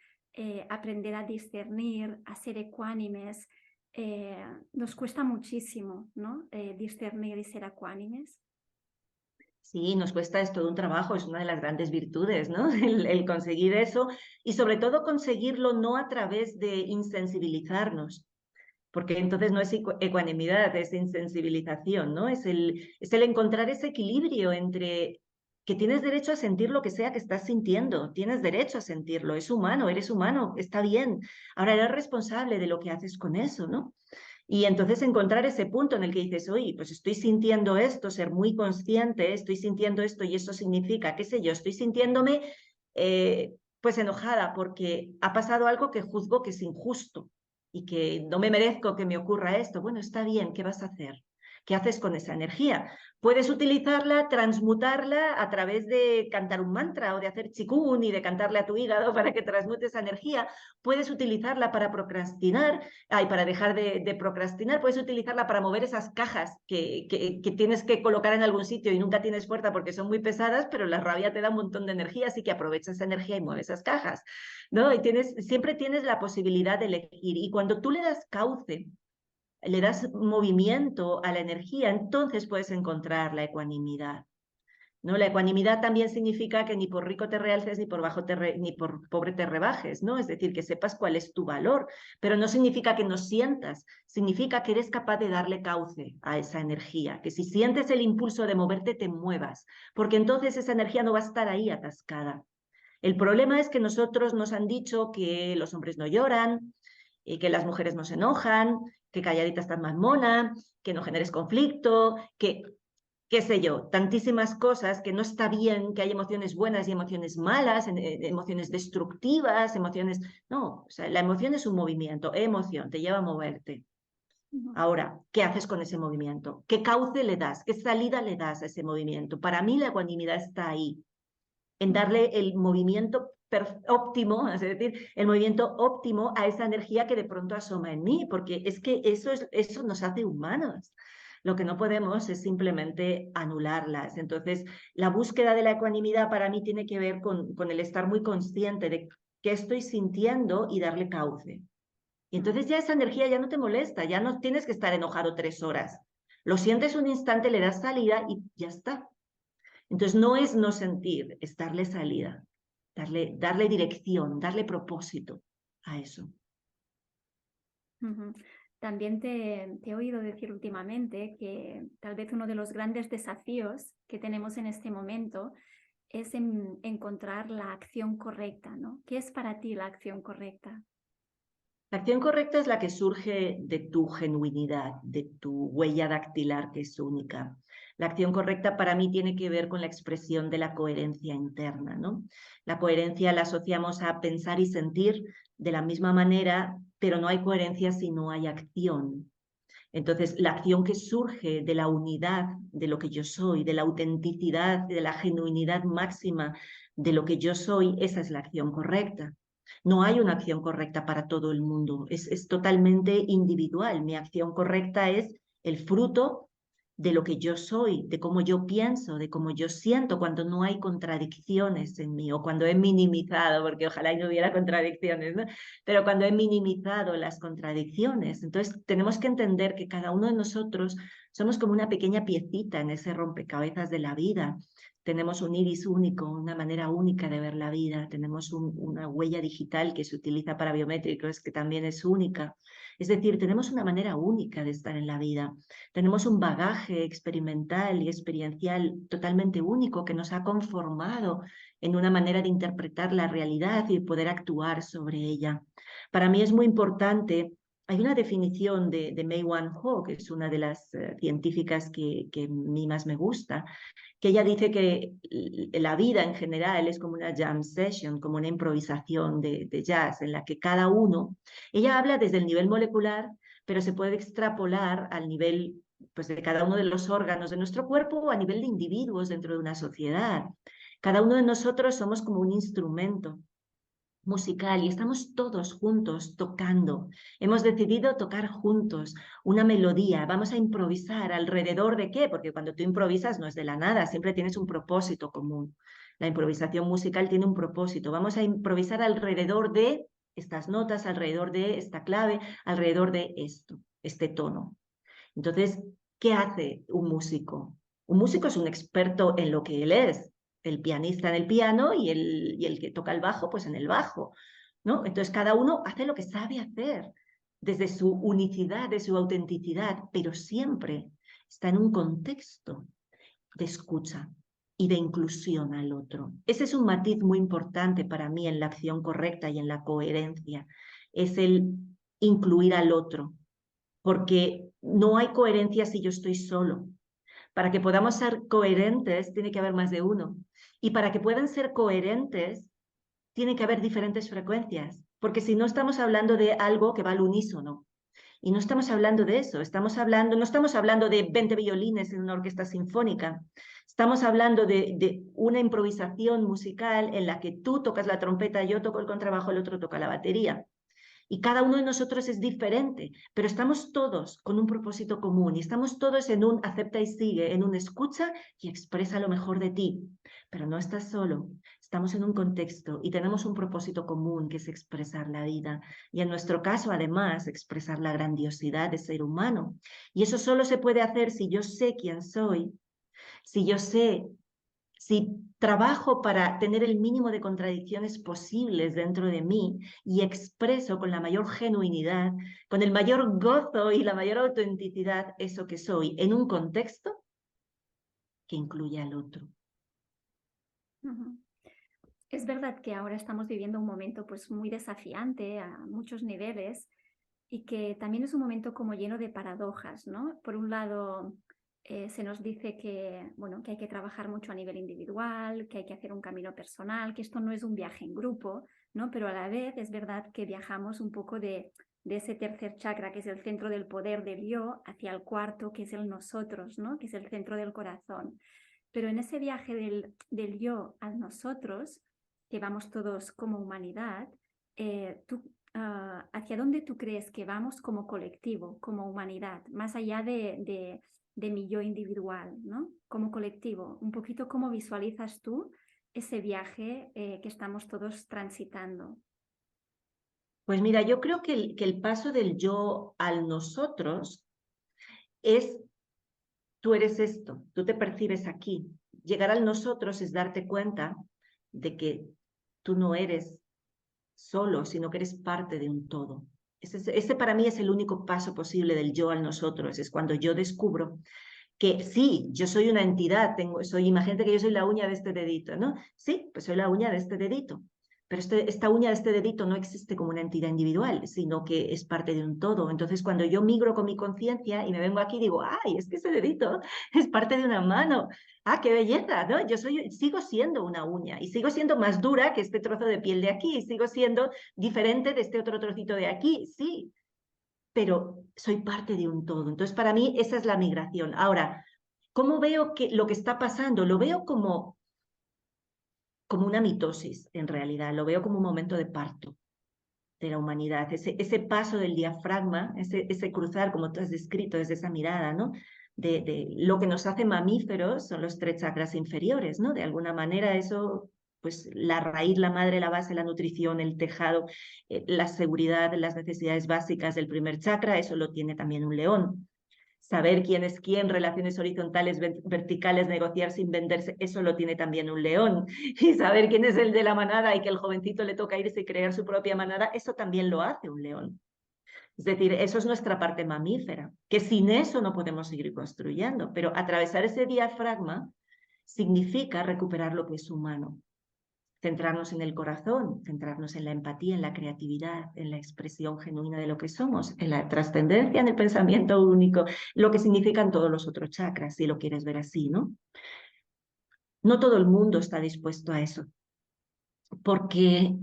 aprender a discernir, a ser ecuánimes. Nos cuesta muchísimo, ¿no? Discernir y ser ecuánimes. Sí, nos cuesta, es todo un trabajo, es una de las grandes virtudes, ¿no? El conseguir eso y sobre todo conseguirlo no a través de insensibilizarnos, porque entonces no es ecuanimidad, es insensibilización, ¿no? Es el encontrar ese equilibrio entre que tienes derecho a sentir lo que sea que estás sintiendo, tienes derecho a sentirlo, es humano, eres humano, está bien. Ahora eres responsable de lo que haces con eso, ¿no? Y entonces encontrar ese punto en el que dices, oye, pues estoy sintiendo esto, ser muy consciente, estoy sintiendo esto y eso significa, qué sé yo, estoy sintiéndome pues enojada porque ha pasado algo que juzgo que es injusto y que no me merezco que me ocurra esto. Bueno, está bien, ¿qué vas a hacer? ¿Qué haces con esa energía? Puedes utilizarla, transmutarla a través de cantar un mantra o de hacer chikun y de cantarle a tu hígado para que transmute esa energía. Puedes utilizarla para procrastinar, para dejar de procrastinar, puedes utilizarla para mover esas cajas que tienes que colocar en algún sitio y nunca tienes fuerza porque son muy pesadas, pero la rabia te da un montón de energía, así que aprovecha esa energía y mueve esas cajas, ¿no? Y siempre tienes la posibilidad de elegir. Y cuando tú le das cauce, le das movimiento a la energía, entonces puedes encontrar la ecuanimidad. ¿No? La ecuanimidad también significa que ni por rico te realces ni por ni por pobre te rebajes, ¿no? Es decir, que sepas cuál es tu valor, pero no significa que no sientas, significa que eres capaz de darle cauce a esa energía, que si sientes el impulso de moverte, te muevas, porque entonces esa energía no va a estar ahí atascada. El problema es que nosotros nos han dicho que los hombres no lloran, y que las mujeres no se enojan, que calladita estás más mona, que no generes conflicto, que qué sé yo, tantísimas cosas que no está bien, que hay emociones buenas y emociones malas, emociones destructivas, emociones... No, o sea, la emoción es un movimiento, emoción, te lleva a moverte. Ujú. Ahora, ¿qué haces con ese movimiento? ¿Qué cauce le das? ¿Qué salida le das a ese movimiento? Para mí la ecuanimidad está ahí, en darle el movimiento óptimo, es decir, el movimiento óptimo a esa energía que de pronto asoma en mí, porque es que eso nos hace humanos. Lo que no podemos es simplemente anularlas. Entonces, la búsqueda de la ecuanimidad para mí tiene que ver con el estar muy consciente de qué estoy sintiendo y darle cauce. Y entonces ya esa energía ya no te molesta, ya no tienes que estar enojado 3 horas. Lo sientes un instante, le das salida y ya está. Entonces no es no sentir, es darle salida, darle dirección, darle propósito a eso. Ujú. También te he oído decir últimamente que tal vez uno de los grandes desafíos que tenemos en este momento es encontrar la acción correcta, ¿no? ¿Qué es para ti la acción correcta? La acción correcta es la que surge de tu genuinidad, de tu huella dactilar que es única. La acción correcta para mí tiene que ver con la expresión de la coherencia interna, ¿no? La coherencia la asociamos a pensar y sentir de la misma manera, pero no hay coherencia si no hay acción. Entonces, la acción que surge de la unidad de lo que yo soy, de la autenticidad, de la genuinidad máxima de lo que yo soy, esa es la acción correcta. No hay una acción correcta para todo el mundo, es totalmente individual. Mi acción correcta es el fruto de lo que yo soy, de cómo yo pienso, de cómo yo siento, cuando no hay contradicciones en mí, o cuando he minimizado, porque ojalá y no hubiera contradicciones, ¿no? Pero cuando he minimizado las contradicciones. Entonces tenemos que entender que cada uno de nosotros somos como una pequeña piecita en ese rompecabezas de la vida. Tenemos un iris único, una manera única de ver la vida, tenemos una huella digital que se utiliza para biométricos que también es única. Es decir, tenemos una manera única de estar en la vida. Tenemos un bagaje experimental y experiencial totalmente único que nos ha conformado en una manera de interpretar la realidad y poder actuar sobre ella. Para mí es muy importante. Hay una definición de May Wan Ho, que es una de las científicas que a mí más me gusta, que ella dice que la vida en general es como una jam session, como una improvisación de jazz, en la que cada uno, ella habla desde el nivel molecular, pero se puede extrapolar al nivel pues, de cada uno de los órganos de nuestro cuerpo o a nivel de individuos dentro de una sociedad. Cada uno de nosotros somos como un instrumento musical y estamos todos juntos tocando. Hemos decidido tocar juntos una melodía. Vamos a improvisar alrededor de qué, porque cuando tú improvisas no es de la nada, siempre tienes un propósito común. La improvisación musical tiene un propósito. Vamos a improvisar alrededor de estas notas, alrededor de esta clave, alrededor de esto, este tono. Entonces, ¿qué hace un músico? Un músico es un experto en lo que él es, el pianista en el piano y el que toca el bajo, pues en el bajo, ¿no? Entonces, cada uno hace lo que sabe hacer desde su unicidad, de su autenticidad, pero siempre está en un contexto de escucha y de inclusión al otro. Ese es un matiz muy importante para mí en la acción correcta y en la coherencia, es el incluir al otro, porque no hay coherencia si yo estoy solo. Para que podamos ser coherentes, tiene que haber más de uno. Y para que puedan ser coherentes, tiene que haber diferentes frecuencias, porque si no estamos hablando de algo que va al unísono. Y no estamos hablando de eso, no estamos hablando de 20 violines en una orquesta sinfónica. Estamos hablando de una improvisación musical en la que tú tocas la trompeta, yo toco el contrabajo, el otro toca la batería. Y cada uno de nosotros es diferente, pero estamos todos con un propósito común y estamos todos en un acepta y sigue, en un escucha y expresa lo mejor de ti. Pero no estás solo, estamos en un contexto y tenemos un propósito común que es expresar la vida y en nuestro caso además expresar la grandiosidad de ser humano. Y eso solo se puede hacer si yo sé quién soy, si trabajo para tener el mínimo de contradicciones posibles dentro de mí y expreso con la mayor genuinidad, con el mayor gozo y la mayor autenticidad eso que soy en un contexto que incluye al otro. Es verdad que ahora estamos viviendo un momento pues muy desafiante a muchos niveles y que también es un momento como lleno de paradojas, ¿no? Por un lado, se nos dice que, bueno, que hay que trabajar mucho a nivel individual, que hay que hacer un camino personal, que esto no es un viaje en grupo, ¿no? Pero a la vez es verdad que viajamos un poco de ese tercer chakra, que es el centro del poder del yo, hacia el cuarto, que es el nosotros, ¿no? Que es el centro del corazón. Pero en ese viaje del yo al nosotros, que vamos todos como humanidad, ¿hacia dónde tú crees que vamos como colectivo, como humanidad, más allá de mi yo individual, ¿no? Como colectivo, un poquito cómo visualizas tú ese viaje que estamos todos transitando? Pues mira, yo creo que el paso del yo al nosotros es, tú eres esto, tú te percibes aquí. Llegar al nosotros es darte cuenta de que tú no eres solo, sino que eres parte de un todo. Ese para mí es el único paso posible del yo al nosotros, es cuando yo descubro que sí, yo soy una entidad, imagínate que yo soy la uña de este dedito, ¿no? Sí, pues soy la uña de este dedito, pero esta uña de este dedito no existe como una entidad individual, sino que es parte de un todo. Entonces, cuando yo migro con mi conciencia y me vengo aquí, digo, ¡ay, es que ese dedito es parte de una mano! ¡Ah, qué belleza! ¿No? Sigo siendo una uña y sigo siendo más dura que este trozo de piel de aquí, y sigo siendo diferente de este otro trocito de aquí, sí, pero soy parte de un todo. Entonces, para mí, esa es la migración. Ahora, ¿cómo veo que lo que está pasando? Lo veo como una mitosis, en realidad, lo veo como un momento de parto de la humanidad, ese paso del diafragma, ese cruzar, como tú has descrito, desde esa mirada, ¿no? De lo que nos hace mamíferos son los 3 chakras inferiores, ¿no? De alguna manera eso, pues la raíz, la madre, la base, la nutrición, el tejado, la seguridad, las necesidades básicas del primer chakra, eso lo tiene también un león. Saber quién es quién, relaciones horizontales, verticales, negociar sin venderse, eso lo tiene también un león. Y saber quién es el de la manada y que el jovencito le toca irse y crear su propia manada, eso también lo hace un león. Es decir, eso es nuestra parte mamífera, que sin eso no podemos seguir construyendo, pero atravesar ese diafragma significa recuperar lo que es humano. Centrarnos en el corazón, centrarnos en la empatía, en la creatividad, en la expresión genuina de lo que somos, en la trascendencia, en el pensamiento único, lo que significan todos los otros chakras, si lo quieres ver así, ¿no? No todo el mundo está dispuesto a eso, porque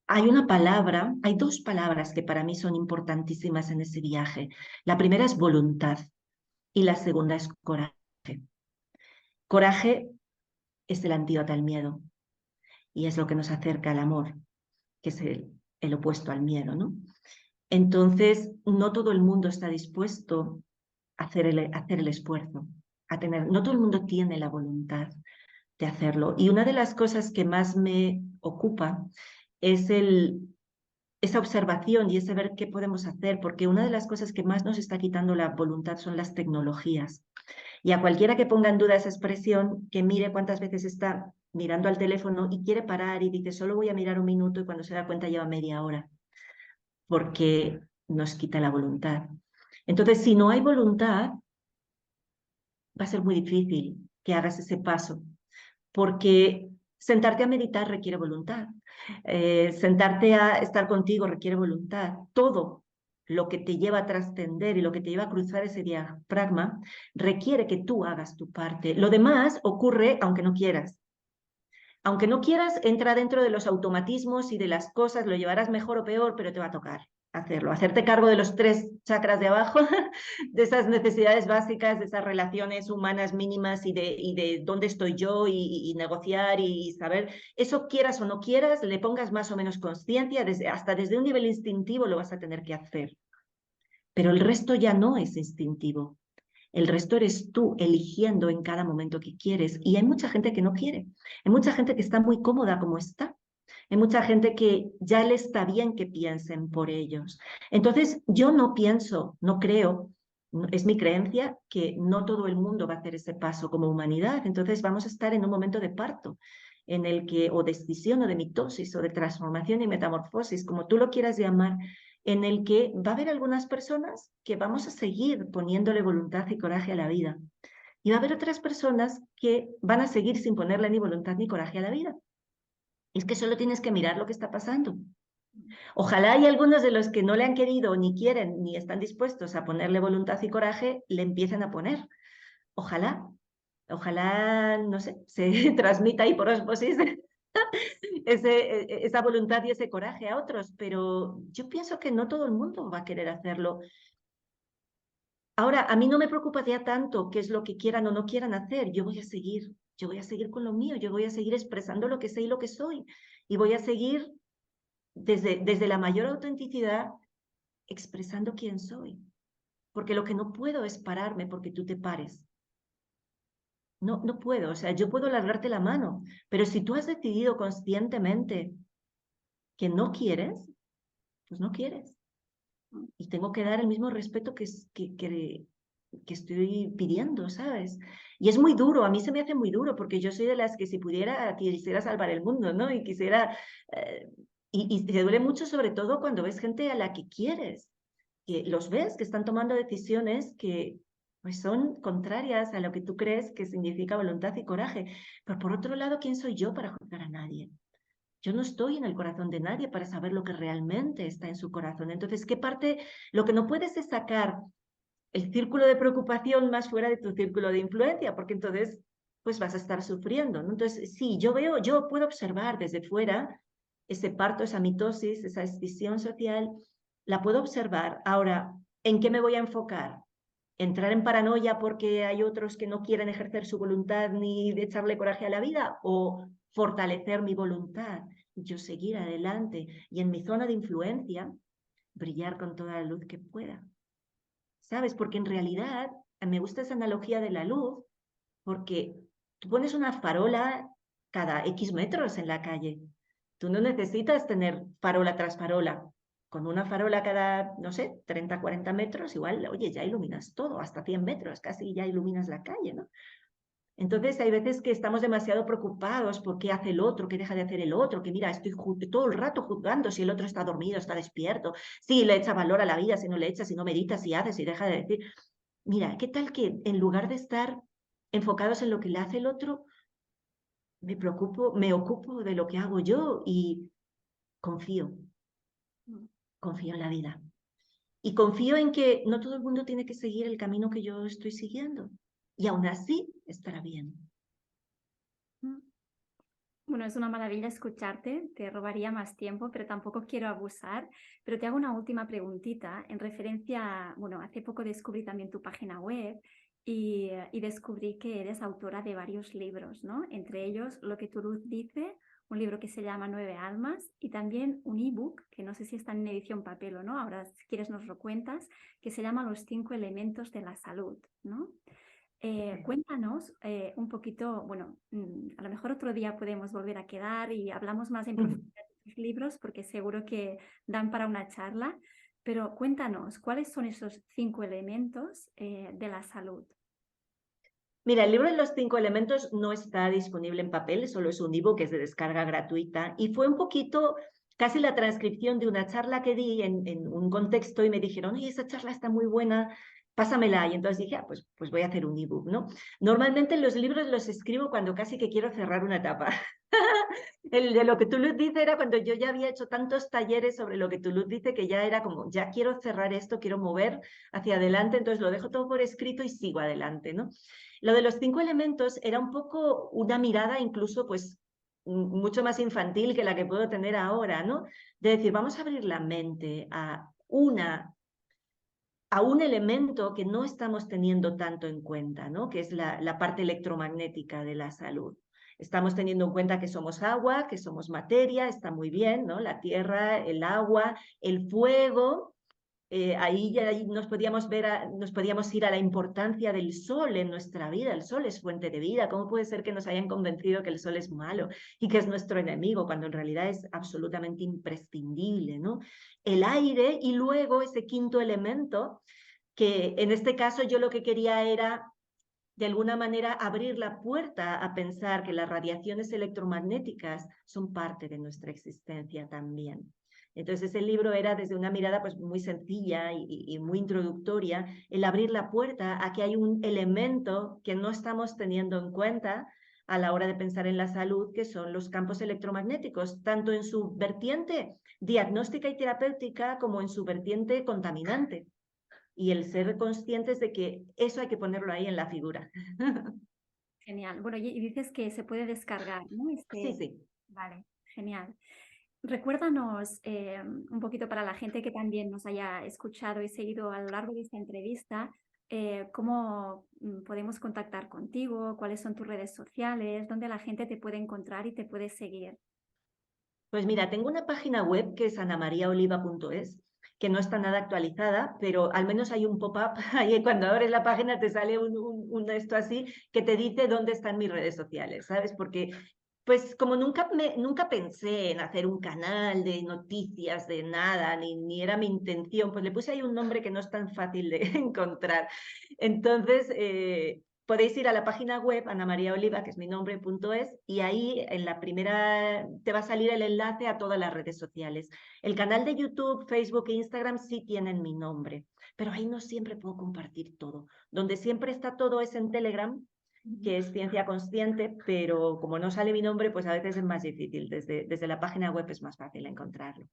hay 2 palabras que para mí son importantísimas en ese viaje. La primera es voluntad y la segunda es coraje. Coraje es el antídoto al miedo y es lo que nos acerca al amor, que es el opuesto al miedo, ¿no? Entonces, no todo el mundo está dispuesto a hacer el esfuerzo, no todo el mundo tiene la voluntad de hacerlo. Y una de las cosas que más me ocupa es esa observación y ese ver qué podemos hacer, porque una de las cosas que más nos está quitando la voluntad son las tecnologías. Y a cualquiera que ponga en duda esa expresión, que mire cuántas veces está mirando al teléfono y quiere parar y dice, solo voy a mirar un minuto, y cuando se da cuenta lleva media hora, porque nos quita la voluntad. Entonces, si no hay voluntad, va a ser muy difícil que hagas ese paso, porque sentarte a meditar requiere voluntad, sentarte a estar contigo requiere voluntad. Todo lo que te lleva a trascender y lo que te lleva a cruzar ese diafragma requiere que tú hagas tu parte. Lo demás ocurre aunque no quieras. Aunque no quieras, entra dentro de los automatismos y de las cosas, lo llevarás mejor o peor, pero te va a tocar hacerlo, hacerte cargo de los 3 chakras de abajo, de esas necesidades básicas, de esas relaciones humanas mínimas y de dónde estoy yo y negociar y saber, eso quieras o no quieras, le pongas más o menos conciencia, hasta desde un nivel instintivo lo vas a tener que hacer. Pero el resto ya no es instintivo. El resto eres tú eligiendo en cada momento que quieres. Y hay mucha gente que no quiere. Hay mucha gente que está muy cómoda como está. Hay mucha gente que ya le está bien que piensen por ellos. Entonces, yo no pienso, no creo, es mi creencia que no todo el mundo va a hacer ese paso como humanidad. Entonces, vamos a estar en un momento de parto, en el que, o de escisión, o de mitosis, o de transformación y metamorfosis, como tú lo quieras llamar, en el que va a haber algunas personas que vamos a seguir poniéndole voluntad y coraje a la vida. Y va a haber otras personas que van a seguir sin ponerle ni voluntad ni coraje a la vida. Es que solo tienes que mirar lo que está pasando. Ojalá y algunos de los que no le han querido, ni quieren, ni están dispuestos a ponerle voluntad y coraje, le empiecen a poner. Ojalá, ojalá, no sé, se transmita ahí por osmosis esa voluntad y ese coraje a otros, pero yo pienso que no todo el mundo va a querer hacerlo. Ahora, a mí no me preocupa ya tanto qué es lo que quieran o no quieran hacer. Yo voy a seguir con lo mío, yo voy a seguir expresando lo que sé y lo que soy. Y voy a seguir desde la mayor autenticidad expresando quién soy. Porque lo que no puedo es pararme porque tú te pares. No, no puedo, o sea, yo puedo largarte la mano, pero si tú has decidido conscientemente que no quieres, pues no quieres. Y tengo que dar el mismo respeto que estoy pidiendo, ¿sabes? Y es muy duro, a mí se me hace muy duro, porque yo soy de las que si pudiera, quisiera salvar el mundo, ¿no? Y quisiera... y te duele mucho sobre todo cuando ves gente a la que quieres, que los ves que están tomando decisiones que pues son contrarias a lo que tú crees que significa voluntad y coraje. Pero por otro lado, ¿quién soy yo para juzgar a nadie? Yo no estoy en el corazón de nadie para saber lo que realmente está en su corazón. Entonces, ¿qué parte? Lo que no puedes es sacar el círculo de preocupación más fuera de tu círculo de influencia, porque entonces pues vas a estar sufriendo, ¿no? Entonces, sí, yo puedo observar desde fuera ese parto, esa mitosis, esa escisión social, la puedo observar. Ahora, ¿en qué me voy a enfocar? ¿Entrar en paranoia porque hay otros que no quieren ejercer su voluntad ni de echarle coraje a la vida? ¿O fortalecer mi voluntad y yo seguir adelante y en mi zona de influencia brillar con toda la luz que pueda? ¿Sabes? Porque en realidad me gusta esa analogía de la luz, porque tú pones una farola cada X metros en la calle. Tú no necesitas tener farola tras farola. Con una farola cada, no sé, 30, 40 metros, igual, oye, ya iluminas todo, hasta 100 metros, casi ya iluminas la calle, ¿no? Entonces hay veces que estamos demasiado preocupados por qué hace el otro, qué deja de hacer el otro, que mira, estoy todo el rato juzgando si el otro está dormido, está despierto, si le echa valor a la vida, si no le echa, si no medita, si hace, si deja de decir. Mira, ¿qué tal que en lugar de estar enfocados en lo que le hace el otro, me ocupo de lo que hago yo y confío, confío en la vida. Y confío en que no todo el mundo tiene que seguir el camino que yo estoy siguiendo. Y aún así estará bien. Bueno, es una maravilla escucharte, te robaría más tiempo, pero tampoco quiero abusar. Pero te hago una última preguntita en referencia, bueno, hace poco descubrí también tu página web y descubrí que eres autora de varios libros, ¿no? Entre ellos Lo que tu luz dice, un libro que se llama Nueve Almas y también un ebook, que no sé si está en edición papel o no, ahora si quieres nos lo cuentas, que se llama Los 5 elementos de la salud, ¿no? Cuéntanos un poquito, bueno, a lo mejor otro día podemos volver a quedar y hablamos más en profundidad de tus libros porque seguro que dan para una charla, pero cuéntanos, ¿cuáles son esos 5 elementos de la salud? Mira, el libro de los 5 elementos no está disponible en papel, solo es un ebook que es de descarga gratuita y fue un poquito casi la transcripción de una charla que di en un contexto y me dijeron, oye, esa charla está muy buena, pásamela. Y entonces dije, pues voy a hacer un ebook, ¿no? Normalmente los libros los escribo cuando casi que quiero cerrar una etapa. El de Lo que tu luz dice era cuando yo ya había hecho tantos talleres sobre Lo que tu luz dice que ya era como, ya quiero cerrar esto, quiero mover hacia adelante, entonces lo dejo todo por escrito y sigo adelante, ¿no? Lo de los 5 elementos era un poco una mirada incluso pues mucho más infantil que la que puedo tener ahora, ¿no? De decir, vamos a abrir la mente a un elemento que no estamos teniendo tanto en cuenta, ¿no? Que es la parte electromagnética de la salud. Estamos teniendo en cuenta que somos agua, que somos materia, está muy bien, ¿no? La tierra, el agua, el fuego. Ahí ya nos podíamos nos podíamos ir a la importancia del sol en nuestra vida. El sol es fuente de vida. ¿Cómo puede ser que nos hayan convencido que el sol es malo y que es nuestro enemigo cuando en realidad es absolutamente imprescindible, ¿no? El aire y luego ese quinto elemento, que en este caso yo lo que quería era de alguna manera abrir la puerta a pensar que las radiaciones electromagnéticas son parte de nuestra existencia también. Entonces el libro era desde una mirada pues muy sencilla y muy introductoria, el abrir la puerta a que hay un elemento que no estamos teniendo en cuenta a la hora de pensar en la salud, que son los campos electromagnéticos, tanto en su vertiente diagnóstica y terapéutica como en su vertiente contaminante. Y el ser conscientes de que eso hay que ponerlo ahí en la figura. Genial. Bueno, y dices que se puede descargar, ¿no? Sí, sí. Vale, genial. Recuérdanos un poquito para la gente que también nos haya escuchado y seguido a lo largo de esta entrevista, cómo podemos contactar contigo, cuáles son tus redes sociales, dónde la gente te puede encontrar y te puede seguir. Pues mira, tengo una página web que es anamariaoliva.es, que no está nada actualizada, pero al menos hay un pop-up, ahí cuando abres la página te sale un esto así, que te dice dónde están mis redes sociales, ¿sabes? Porque pues como nunca pensé en hacer un canal de noticias, de nada, ni era mi intención, pues le puse ahí un nombre que no es tan fácil de encontrar. Entonces, podéis ir a la página web, Ana María Oliva, que es mi nombre.es, y ahí en la primera te va a salir el enlace a todas las redes sociales. El canal de YouTube, Facebook e Instagram sí tienen mi nombre, pero ahí no siempre puedo compartir todo. Donde siempre está todo es en Telegram, que es Ciencia Consciente, pero como no sale mi nombre, pues a veces es más difícil. Desde la página web es más fácil encontrarlo.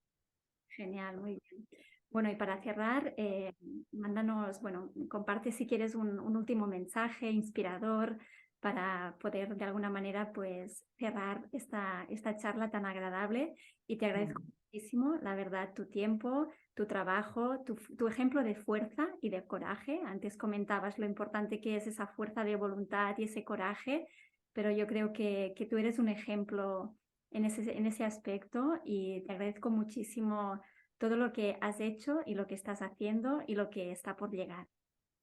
Genial, muy bien. Bueno, y para cerrar, mándanos, bueno, comparte si quieres un último mensaje inspirador para poder de alguna manera pues cerrar esta charla tan agradable, y te agradezco muchísimo, la verdad, tu tiempo, tu trabajo, tu ejemplo de fuerza y de coraje. Antes comentabas lo importante que es esa fuerza de voluntad y ese coraje, pero yo creo que tú eres un ejemplo en ese aspecto, y te agradezco muchísimo todo lo que has hecho y lo que estás haciendo y lo que está por llegar.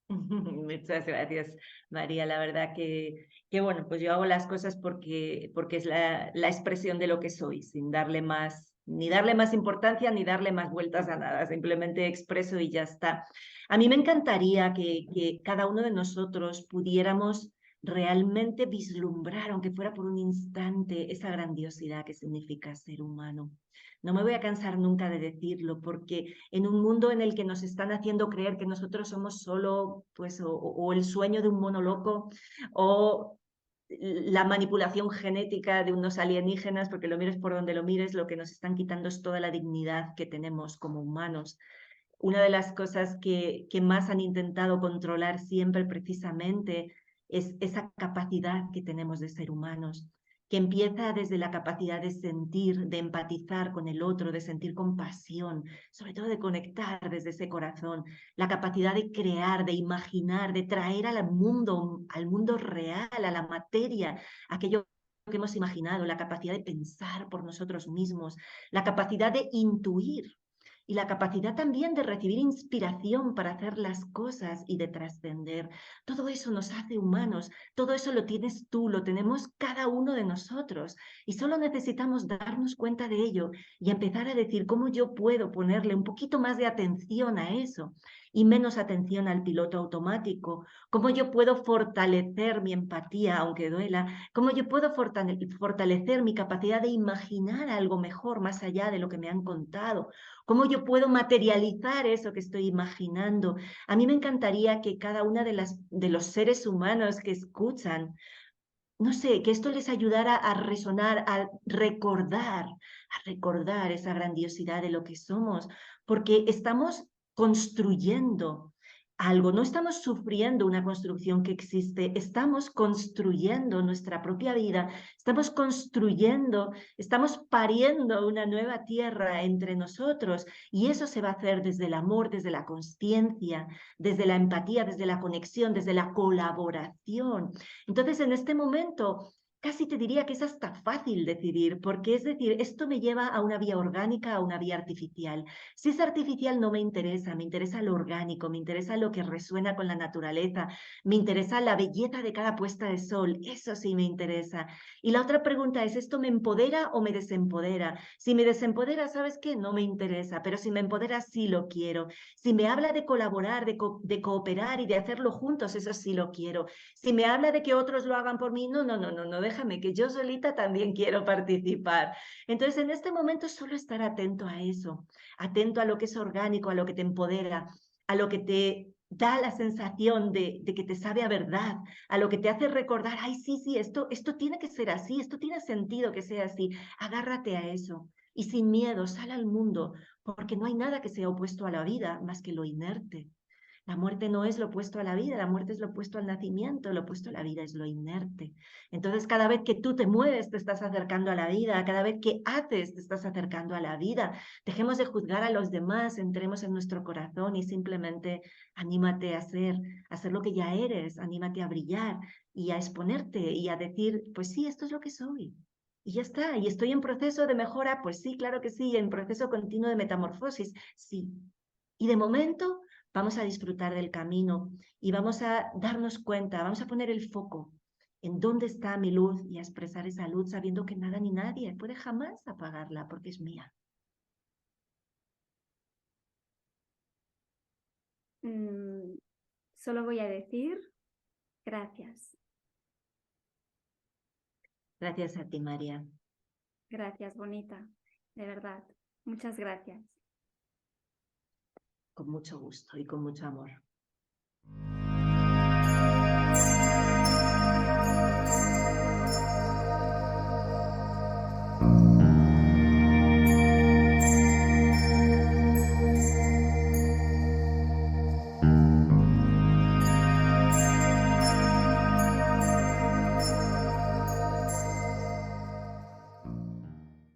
Muchas gracias, María. La verdad que bueno, pues yo hago las cosas porque es la expresión de lo que soy, sin darle más, ni darle más importancia, ni darle más vueltas a nada. Simplemente expreso y ya está. A mí me encantaría que cada uno de nosotros pudiéramos realmente vislumbrar, aunque fuera por un instante, esa grandiosidad que significa ser humano. No me voy a cansar nunca de decirlo, porque en un mundo en el que nos están haciendo creer que nosotros somos solo, pues, o el sueño de un mono loco, o la manipulación genética de unos alienígenas, porque lo mires por donde lo mires, lo que nos están quitando es toda la dignidad que tenemos como humanos. Una de las cosas que más han intentado controlar siempre precisamente es esa capacidad que tenemos de ser humanos, que empieza desde la capacidad de sentir, de empatizar con el otro, de sentir compasión, sobre todo de conectar desde ese corazón, la capacidad de crear, de imaginar, de traer al mundo real, a la materia, aquello que hemos imaginado, la capacidad de pensar por nosotros mismos, la capacidad de intuir y la capacidad también de recibir inspiración para hacer las cosas y de trascender. Todo eso nos hace humanos, todo eso lo tienes tú, lo tenemos cada uno de nosotros, y solo necesitamos darnos cuenta de ello y empezar a decir cómo yo puedo ponerle un poquito más de atención a eso y menos atención al piloto automático, cómo yo puedo fortalecer mi empatía, aunque duela, cómo yo puedo fortalecer mi capacidad de imaginar algo mejor más allá de lo que me han contado, cómo yo puedo materializar eso que estoy imaginando. A mí me encantaría que cada una de los seres humanos que escuchan, no sé, que esto les ayudara a resonar, a recordar esa grandiosidad de lo que somos, porque estamos construyendo algo, no estamos sufriendo una construcción que existe, estamos construyendo nuestra propia vida, estamos construyendo, estamos pariendo una nueva tierra entre nosotros, y eso se va a hacer desde el amor, desde la consciencia, desde la empatía, desde la conexión, desde la colaboración. Entonces, en este momento, casi te diría que es hasta fácil decidir, porque es decir, esto me lleva a una vía orgánica, a una vía artificial. Si es artificial no me interesa lo orgánico, me interesa lo que resuena con la naturaleza, me interesa la belleza de cada puesta de sol, eso sí me interesa. Y la otra pregunta es, ¿esto me empodera o me desempodera? Si me desempodera, ¿sabes qué? No me interesa, pero si me empodera, sí lo quiero. Si me habla de colaborar, de cooperar y de hacerlo juntos, eso sí lo quiero. Si me habla de que otros lo hagan por mí, no, déjame, que yo solita también quiero participar. Entonces, en este momento, solo estar atento a eso, atento a lo que es orgánico, a lo que te empodera, a lo que te da la sensación de que te sabe a verdad, a lo que te hace recordar, ay, sí, esto tiene que ser así, esto tiene sentido que sea así. Agárrate a eso y sin miedo, sal al mundo, porque no hay nada que sea opuesto a la vida más que lo inerte. La muerte no es lo opuesto a la vida, la muerte es lo opuesto al nacimiento, lo opuesto a la vida es lo inerte. Entonces, cada vez que tú te mueves, te estás acercando a la vida, cada vez que haces, te estás acercando a la vida. Dejemos de juzgar a los demás, entremos en nuestro corazón y simplemente anímate a ser lo que ya eres, anímate a brillar y a exponerte y a decir, pues sí, esto es lo que soy. Y ya está, y estoy en proceso de mejora, pues sí, claro que sí, en proceso continuo de metamorfosis, sí. Y de momento vamos a disfrutar del camino y vamos a darnos cuenta, vamos a poner el foco en dónde está mi luz y a expresar esa luz sabiendo que nada ni nadie puede jamás apagarla porque es mía. Solo voy a decir gracias. Gracias a ti, María. Gracias, bonita. De verdad. Muchas gracias. Con mucho gusto y con mucho amor.